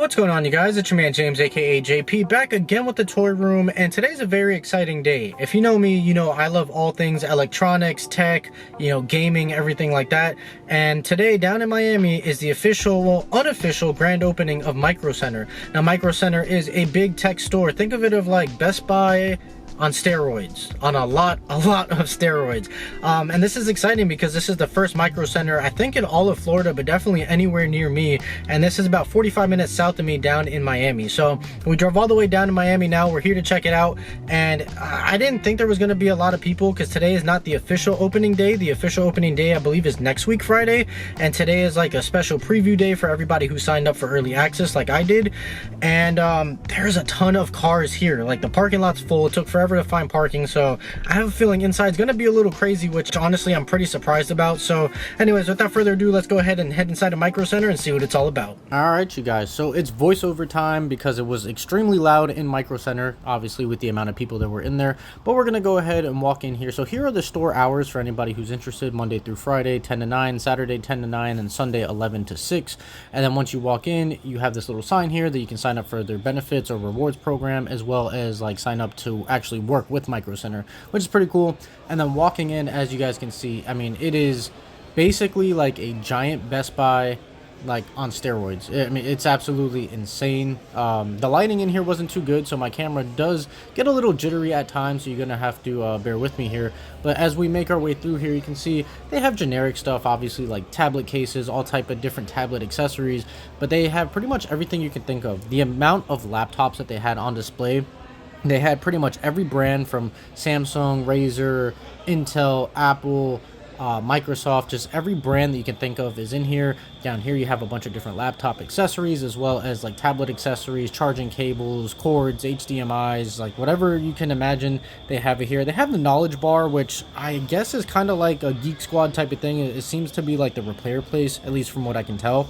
What's going on, you guys? It's your man James, aka JP, back again with the toy room, and today's a very exciting day. If you know me, you know I love all things electronics, tech, gaming, everything like that. And today down in Miami is the official, well, unofficial grand opening of Micro Center. Now, Micro Center is a big tech store. Think of it of like Best Buy on steroids, on a lot of steroids. And this is exciting because this is the first Micro Center, I think, in all of Florida, but definitely anywhere near me. And this is about 45 minutes south of me down in Miami. So we drove all the way down to Miami. Now we're here to check it out. And I didn't think there was going to be a lot of people because today is not the official opening day. The official opening day, I believe, is next week Friday. And today is like a special preview day for everybody who signed up for early access like I did. And there's a ton of cars here. Like, the parking lot's full. It took forever to find parking, so I have a feeling inside's gonna be a little crazy, which honestly I'm pretty surprised about. So anyways, without further ado, let's go ahead and head inside of Micro Center and see what it's all about. All right, you guys, so it's voiceover time because it was extremely loud in Micro Center, obviously, with the amount of people that were in there. But we're gonna go ahead and walk in here. So here are the store hours for anybody who's interested: Monday through Friday 10 to 9, Saturday 10 to 9, and Sunday 11 to 6. And then once you walk in, you have this little sign here that you can sign up for their benefits or rewards program, as well as like sign up to actually work with Micro Center, which is pretty cool. And then walking in, as you guys can see, I mean, it is basically like a giant Best Buy, like on steroids. I mean, it's absolutely insane. The lighting in here wasn't too good, so my camera does get a little jittery at times, so you're gonna have to bear with me here. But as we make our way through here, you can see they have generic stuff, obviously, like tablet cases, all type of different tablet accessories, but they have pretty much everything you can think of. The amount of laptops that they had on display, they had pretty much every brand from Samsung, Razer, Intel, Apple, Microsoft. Just every brand that you can think of is in here. Down here you have a bunch of different laptop accessories, as well as like tablet accessories, charging cables, cords, HDMIs, like whatever you can imagine, they have it here. They have the knowledge bar, which I guess is kind of like a Geek Squad type of thing. It seems to be like the repair place, at least from what I can tell.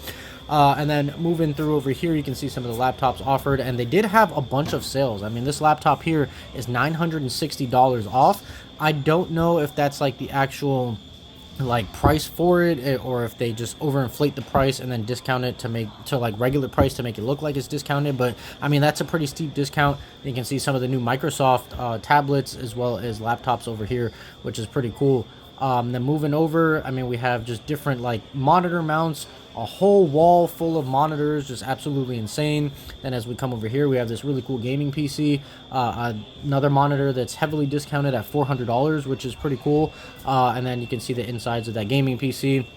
And then moving through over here, you can see some of the laptops offered, and they did have a bunch of sales. I mean, this laptop here is $960 off. I don't know if that's like the actual like price for it, or if they just overinflate the price and then discount it to make to like regular price to make it look like it's discounted. But I mean, that's a pretty steep discount. You can see some of the new Microsoft tablets as well as laptops over here, which is pretty cool. Then moving over, I mean, we have just different like monitor mounts, a whole wall full of monitors, just absolutely insane. Then as we come over here, we have this really cool gaming PC, another monitor that's heavily discounted at $400, which is pretty cool. And then you can see the insides of that gaming PC.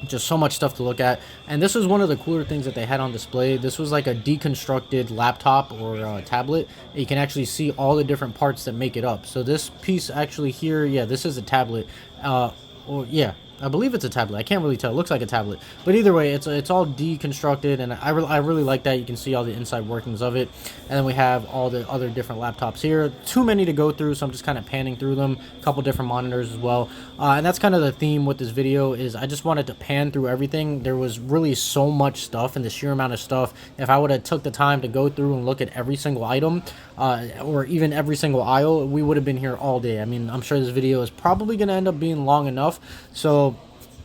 Just so much stuff to look at. And this was one of the cooler things that they had on display. This was like a deconstructed laptop or tablet. You can actually see all the different parts that make it up. So this piece actually here, yeah, this is a tablet. Yeah, I believe it's a tablet. I can't really tell. It looks like a tablet. But either way, it's all deconstructed, and I really like that. You can see all the inside workings of it. And then we have all the other different laptops here. Too many to go through, so I'm just kind of panning through them. A couple different monitors as well. And that's kind of the theme with this video, is I just wanted to pan through everything. There was really so much stuff, and the sheer amount of stuff. If I would have took the time to go through and look at every single item, or even every single aisle, we would have been here all day. I mean, I'm sure this video is probably going to end up being long enough, so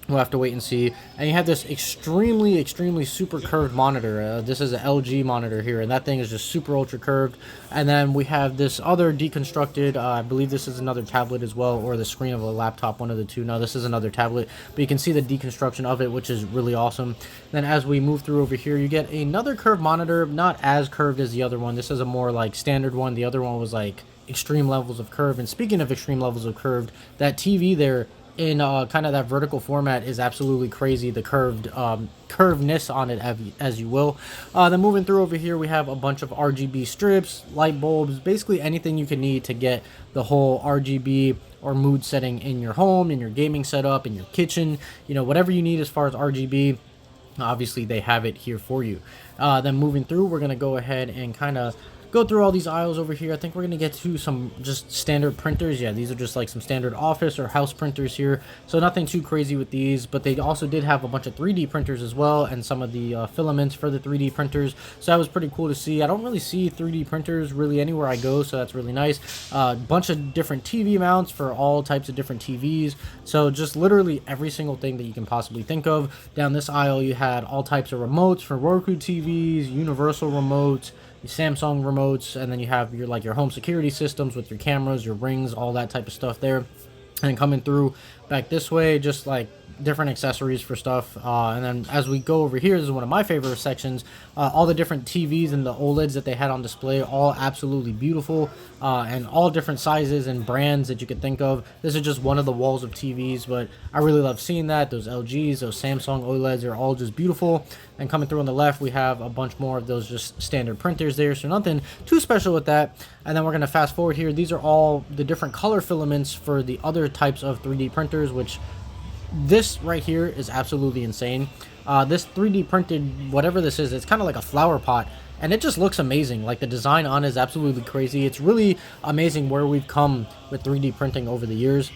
we'll have to wait and see. And you have this extremely super curved monitor. This is an LG monitor here, and that thing is just super ultra curved. And then we have this other deconstructed, I believe this is another tablet as well, or the screen of a laptop, one of the two. No, this is another tablet, but you can see the deconstruction of it, which is really awesome. Then as we move through over here, you get another curved monitor, not as curved as the other one. This is a more like standard one. The other one was like extreme levels of curve. And speaking of extreme levels of curved, that TV there in kind of that vertical format is absolutely crazy. The curvedness on it, as you will. Then moving through over here, we have a bunch of RGB strips, light bulbs, basically anything you can need to get the whole RGB or mood setting in your home, in your gaming setup, in your kitchen, whatever you need as far as RGB. Obviously they have it here for you. Then moving through, we're going to go ahead and kind of go through all these aisles over here. I think we're gonna get to some just standard printers. Yeah, these are just like some standard office or house printers here, so nothing too crazy with these. But they also did have a bunch of 3D printers as well, and some of the filaments for the 3D printers, so that was pretty cool to see. I don't really see 3D printers really anywhere I go, so that's really nice. Bunch of different TV mounts for all types of different TVs, so just literally every single thing that you can possibly think of. Down this aisle you had all types of remotes for Roku TVs, universal remotes, Samsung remotes, and then you have your home security systems with your cameras, your Rings, all that type of stuff there. And coming through back this way, just like different accessories for stuff. And then as we go over here, this is one of my favorite sections. All the different TVs and the OLEDs that they had on display, all absolutely beautiful, and all different sizes and brands that you could think of. This is just one of the walls of TVs, but I really love seeing that. Those LGs, those Samsung OLEDs are all just beautiful. And coming through on the left, we have a bunch more of those just standard printers there, so nothing too special with that. And then we're going to fast forward here. These are all the different color filaments for the other types of 3D printers, which this right here is absolutely insane. This 3D printed, whatever this is, it's kind of like a flower pot, and it just looks amazing. Like, the design on it is absolutely crazy. It's really amazing where we've come with 3D printing over the years.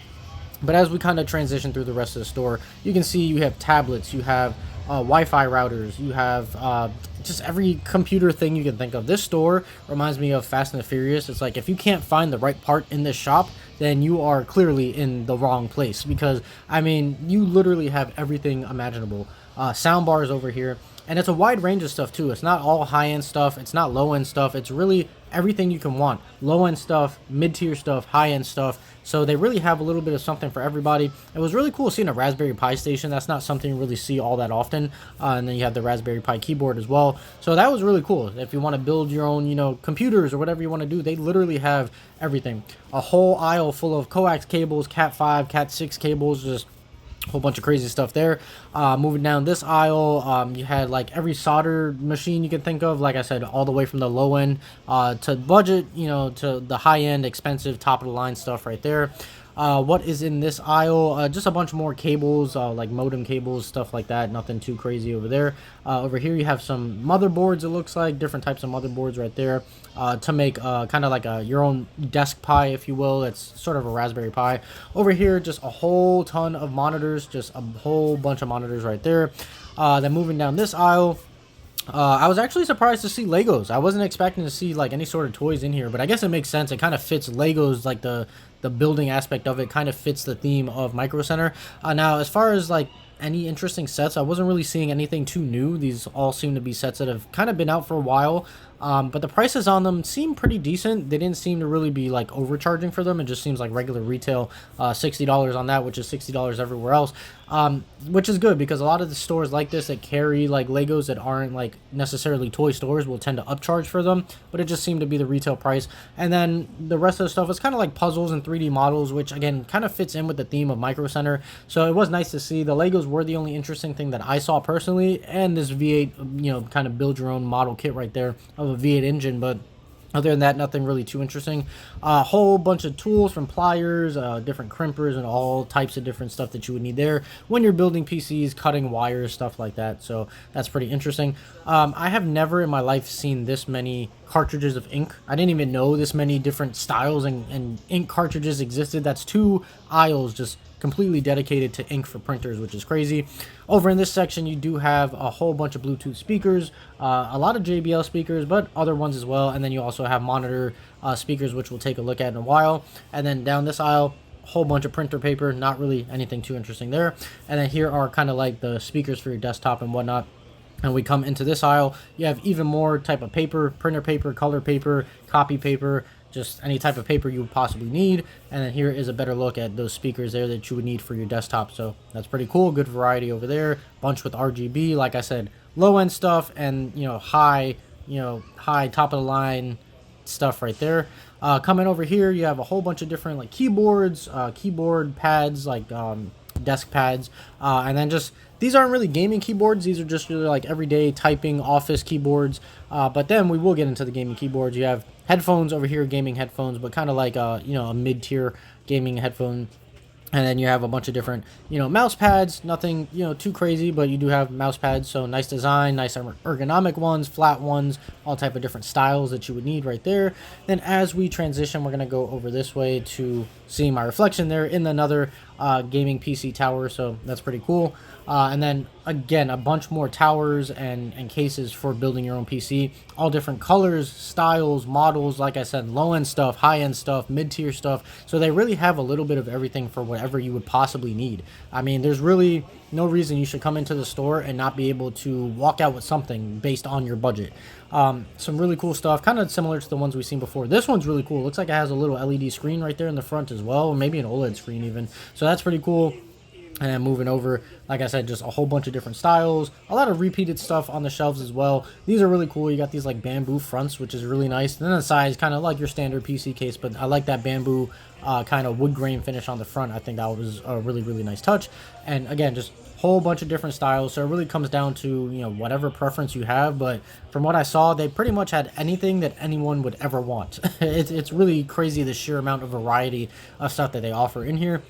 But as we kind of transition through the rest of the store, you can see you have tablets, you have Wi-Fi routers, you have just every computer thing you can think of. This store reminds me of Fast and the Furious. It's like, if you can't find the right part in this shop, then you are clearly in the wrong place, because I mean, you literally have everything imaginable. Sound bars over here, and it's a wide range of stuff too. It's not all high-end stuff, it's not low-end stuff, it's really everything you can want. Low-end stuff, mid-tier stuff, high-end stuff. So they really have a little bit of something for everybody. It was really cool seeing a Raspberry Pi station. That's not something you really see all that often. And then you have the Raspberry Pi keyboard as well. So that was really cool. If you want to build your own, computers or whatever you want to do, they literally have everything. A whole aisle full of coax cables, Cat 5, Cat 6 cables, just whole bunch of crazy stuff there. Moving down this aisle, you had like every solder machine you can think of, like I said, all the way from the low end to budget, to the high end expensive top of the line stuff right there. What is in this aisle? Just a bunch more cables, like modem cables, stuff like that. Nothing too crazy over there. Over here you have some motherboards, it looks like, different types of motherboards right there, to make kind of like your own desk Pi, if you will. It's sort of a Raspberry Pi. Over here, just a whole ton of monitors, just a whole bunch of monitors right there. Then moving down this aisle, I was actually surprised to see Legos. I wasn't expecting to see like any sort of toys in here, but I guess it makes sense. It kind of fits Legos, like the building aspect of it kind of fits the theme of Micro Center. Now, as far as like any interesting sets, I wasn't really seeing anything too new. These all seem to be sets that have kind of been out for a while. But the prices on them seem pretty decent. They didn't seem to really be like overcharging for them. It just seems like regular retail, $60 on that, which is $60 everywhere else. Which is good, because a lot of the stores like this that carry like Legos that aren't like necessarily toy stores will tend to upcharge for them, but it just seemed to be the retail price. And then the rest of the stuff is kind of like puzzles and 3D models, which again kind of fits in with the theme of Micro Center. So it was nice to see. The Legos were the only interesting thing that I saw personally, and this V8, kind of build your own model kit right there of a V8 engine. But other than that, nothing really too interesting. A whole bunch of tools, from pliers, different crimpers, and all types of different stuff that you would need there when you're building PCs, cutting wires, stuff like that. So that's pretty interesting. I have never in my life seen this many cartridges of ink. I didn't even know this many different styles and ink cartridges existed. That's 2 aisles just completely dedicated to ink for printers, which is crazy. Over in this section, you do have a whole bunch of Bluetooth speakers, a lot of JBL speakers, but other ones as well. And then you also have monitor speakers, which we'll take a look at in a while. And then down this aisle, a whole bunch of printer paper, not really anything too interesting there. And then here are kind of like the speakers for your desktop and whatnot. And we come into this aisle, you have even more type of paper, printer paper, color paper, copy paper, just any type of paper you would possibly need. And then here is a better look at those speakers there that you would need for your desktop. So that's pretty cool. Good variety over there. Bunch with RGB, like I said, low end stuff, and high top of the line stuff right there. Coming over here, you have a whole bunch of different like keyboards, keyboard pads, like desk pads, and then just, these aren't really gaming keyboards. These are just really like everyday typing office keyboards. But then we will get into the gaming keyboards. You have headphones over here, gaming headphones, but kind of like a mid-tier gaming headphone. And then you have a bunch of different, mouse pads, nothing, too crazy, but you do have mouse pads. So nice design, nice ergonomic ones, flat ones, all type of different styles that you would need right there. Then as we transition, we're going to go over this way to see my reflection there in another gaming PC tower. So that's pretty cool. And then again, a bunch more towers and cases for building your own PC, all different colors, styles, models, like I said, low end stuff, high end stuff, mid tier stuff. So they really have a little bit of everything for whatever you would possibly need. I mean, there's really no reason you should come into the store and not be able to walk out with something based on your budget. Some really cool stuff, kind of similar to the ones we've seen before. This one's really cool. It looks like it has a little LED screen right there in the front as well, or maybe an OLED screen even. So that's pretty cool. And moving over, like I said, just a whole bunch of different styles, a lot of repeated stuff on the shelves as well. These are really cool. You got these like bamboo fronts, which is really nice. And then the size, kind of like your standard PC case, but I like that bamboo kind of wood grain finish on the front. I think that was a really, really nice touch. And again, just whole bunch of different styles. So it really comes down to, whatever preference you have. But from what I saw, they pretty much had anything that anyone would ever want. It's really crazy, the sheer amount of variety of stuff that they offer in here.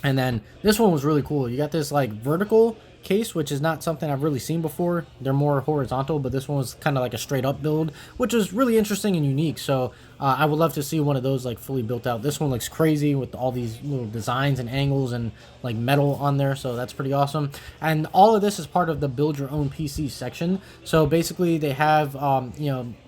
And then this one was really cool. You got this like vertical case, which is not something I've really seen before. They're more horizontal, but this one was kind of like a straight up build, which is really interesting and unique. So I would love to see one of those like fully built out. This one looks crazy with all these little designs and angles and like metal on there, so that's pretty awesome. And all of this is part of the build your own PC section. So basically they have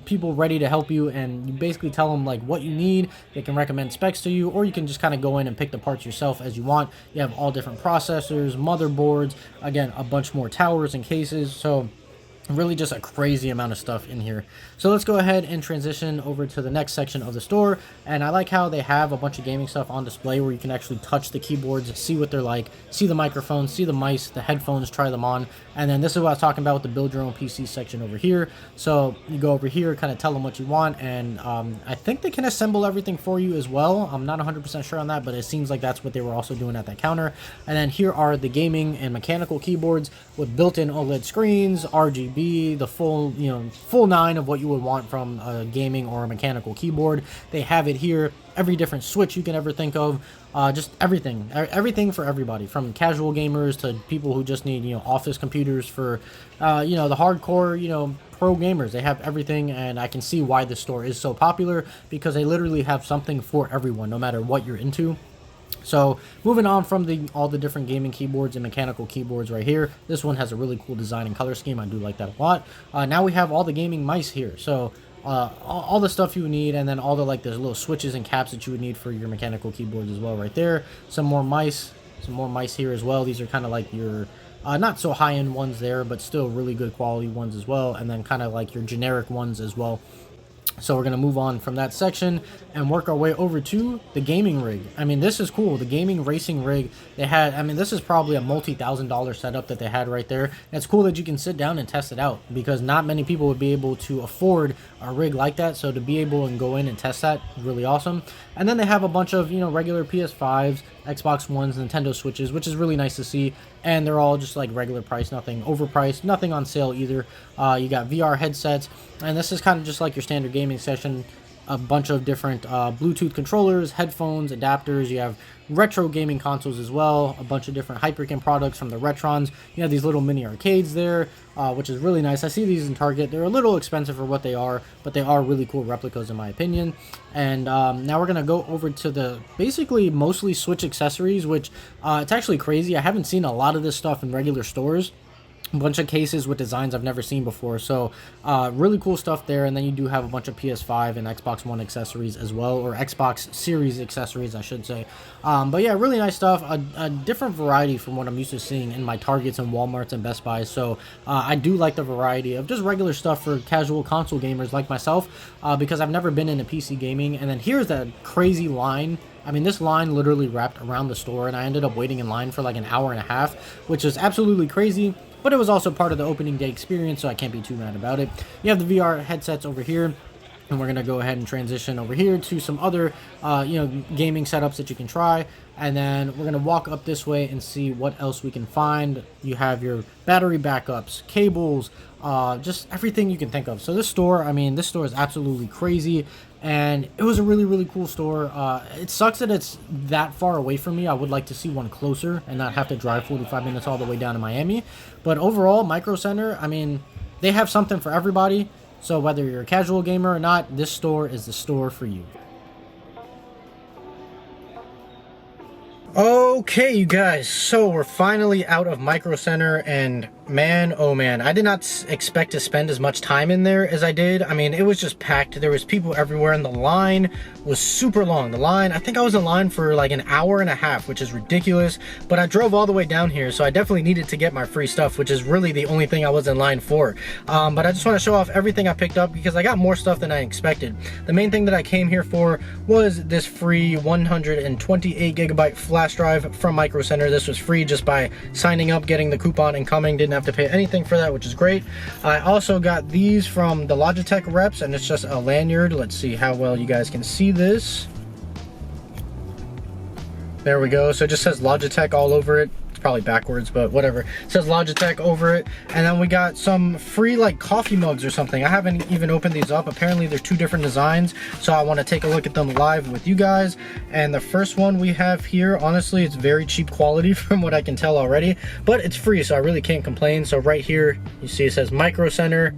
people ready to help you, and you basically tell them like what you need. They can recommend specs to you, or you can just kind of go in and pick the parts yourself as you want. You have all different processors, motherboards, again, a bunch more towers and cases. So really just a crazy amount of stuff in here. So let's go ahead and transition over to the next section of the store. And I like how they have a bunch of gaming stuff on display where you can actually touch the keyboards, see what they're like, see the microphones, see the mice, the headphones, try them on. And then this is what I was talking about with the build your own PC section over here. So you go over here, kind of tell them what you want, and I think they can assemble everything for you as well. I'm not 100% sure on that, but it seems like that's what they were also doing at that counter. And then here are the gaming and mechanical keyboards with built-in OLED screens, RGB, the full 9 of what you would want from a gaming or a mechanical keyboard. They have it here, every different switch you can ever think of, just everything for everybody, from casual gamers to people who just need office computers for the hardcore pro gamers. They have everything, and I can see why this store is so popular, because they literally have something for everyone, no matter what you're into. So moving on from all the different gaming keyboards and mechanical keyboards right here, this one has a really cool design and color scheme. I do like that a lot. Now we have all the gaming mice here. So all the stuff you need, and then all the there's little switches and caps that you would need for your mechanical keyboards as well right there. Some more mice here as well. These are kind of like your not so high-end ones there, but still really good quality ones as well, and then kind of like your generic ones as well. So we're going to move on from that section and work our way over to the gaming rig. I mean, this is cool. The gaming racing rig they had, I mean, this is probably a multi-$1,000 setup that they had right there. And it's cool that you can sit down and test it out, because not many people would be able to afford a rig like that. So to be able to go in and test that is really awesome. And then they have a bunch of, regular PS5s, Xbox Ones, Nintendo Switches, which is really nice to see. And they're all just like regular price, nothing overpriced, nothing on sale either. You got VR headsets, and this is kind of just like your standard gaming session. A bunch of different Bluetooth controllers, headphones, adapters. You have retro gaming consoles as well. A bunch of different Hyperkin products from the Retrons. You have these little mini arcades there, which is really nice. I see these in Target. They're a little expensive for what they are, but they are really cool replicas in my opinion. And now we're going to go over to the basically mostly Switch accessories, which it's actually crazy. I haven't seen a lot of this stuff in regular stores. A bunch of cases with designs I've never seen before, so really cool stuff there. And then you do have a bunch of PS5 and Xbox One accessories as well, or Xbox Series accessories I should say. But yeah, really nice stuff, a different variety from what I'm used to seeing in my Targets and Walmarts and Best Buys. So I do like the variety of just regular stuff for casual console gamers like myself, because I've never been into PC gaming. And then here's that crazy line. I mean, this line literally wrapped around the store, and I ended up waiting in line for like an hour and a half, which is absolutely crazy. But it was also part of the opening day experience, so I can't be too mad about it. You have the VR headsets over here. And we're gonna go ahead and transition over here to some other gaming setups that you can try, and then we're gonna walk up this way and see what else we can find. You have your battery backups, cables, just everything you can think of. So this store, I mean, this store is absolutely crazy, and it was a really cool store. It sucks that it's that far away from me. I would like to see one closer and not have to drive 45 minutes all the way down to Miami. But overall, Micro Center, I mean, they have something for everybody. So whether you're a casual gamer or not, this store is the store for you. Okay, you guys, so we're finally out of Micro Center, and man, oh man, I did not expect to spend as much time in there as I did. I mean, it was just packed. There was people everywhere, and the line was super long. The line, I think I was in line for like an hour and a half, which is ridiculous, but I drove all the way down here, so I definitely needed to get my free stuff, which is really the only thing I was in line for. But I just want to show off everything I picked up because I got more stuff than I expected. The main thing that I came here for was this free 128 gigabyte flash drive from Micro Center. This was free just by signing up, getting the coupon, and coming. Didn't have to pay anything for that, which is great. I also got these from the Logitech reps, and it's just a lanyard. Let's see how well you guys can see this. There we go. So it just says Logitech all over it. Probably backwards, but whatever. It says Logitech over it. And then we got some free like coffee mugs or something. I haven't even opened these up. Apparently there's two different designs, so I want to take a look at them live with you guys. And the first one we have here, honestly, it's very cheap quality from what I can tell already, but it's free, so I really can't complain. So right here you see it says Micro Center,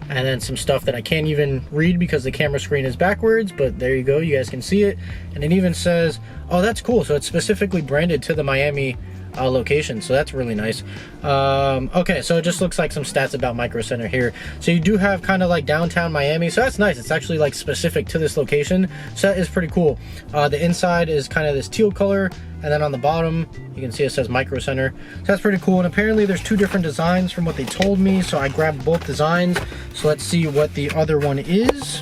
and then some stuff that I can't even read because the camera screen is backwards, but there you go, you guys can see it. And it even says, oh, that's cool, so it's specifically branded to the Miami location, so that's really nice. Okay, so it just looks like some stats about Micro Center here. So you do have kind of like downtown Miami, so that's nice. It's actually like specific to this location, so that is pretty cool. The inside is kind of this teal color, and then on the bottom you can see it says Micro Center, so that's pretty cool. And apparently there's two different designs from what they told me, so I grabbed both designs. So let's see what the other one is.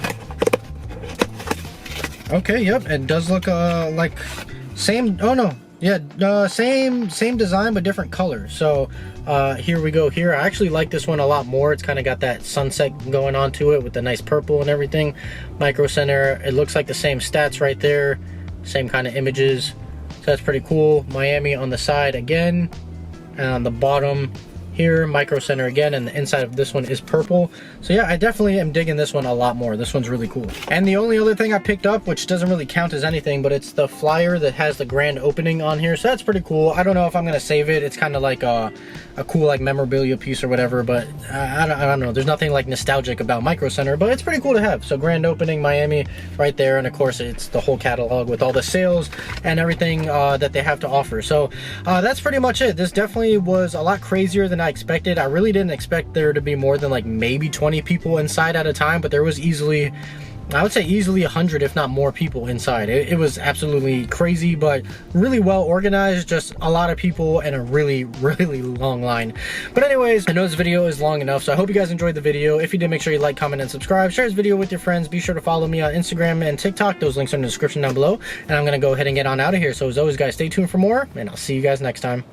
Okay, yep, it does look like same, oh no, yeah, same design but different color. So here we go. Here, I actually like this one a lot more. It's kind of got that sunset going on to it with the nice purple and everything. Micro Center, it looks like the same stats right there, same kind of images, so that's pretty cool. Miami on the side again, and on the bottom here, Micro Center again, and the inside of this one is purple. So yeah, I definitely am digging this one a lot more. This one's really cool. And the only other thing I picked up, which doesn't really count as anything, but it's the flyer that has the grand opening on here, so that's pretty cool. I don't know if I'm gonna save it. It's kind of like a cool like memorabilia piece or whatever, but I don't know. There's nothing like nostalgic about Micro Center, but it's pretty cool to have. So grand opening Miami right there, and of course it's the whole catalog with all the sales and everything that they have to offer. So that's pretty much it. This definitely was a lot crazier than I expected. I really didn't expect there to be more than like maybe 20 people inside at a time, but there was easily, I would say easily 100 if not more people inside. It was absolutely crazy, but really well organized. Just a lot of people and a really long line. But anyways, I know this video is long enough, so I hope you guys enjoyed the video. If you did, make sure you like, comment, and subscribe. Share this video with your friends. Be sure to follow me on Instagram and TikTok. Those links are in the description down below. And I'm gonna go ahead and get on out of here. So as always, guys, stay tuned for more, and I'll see you guys next time.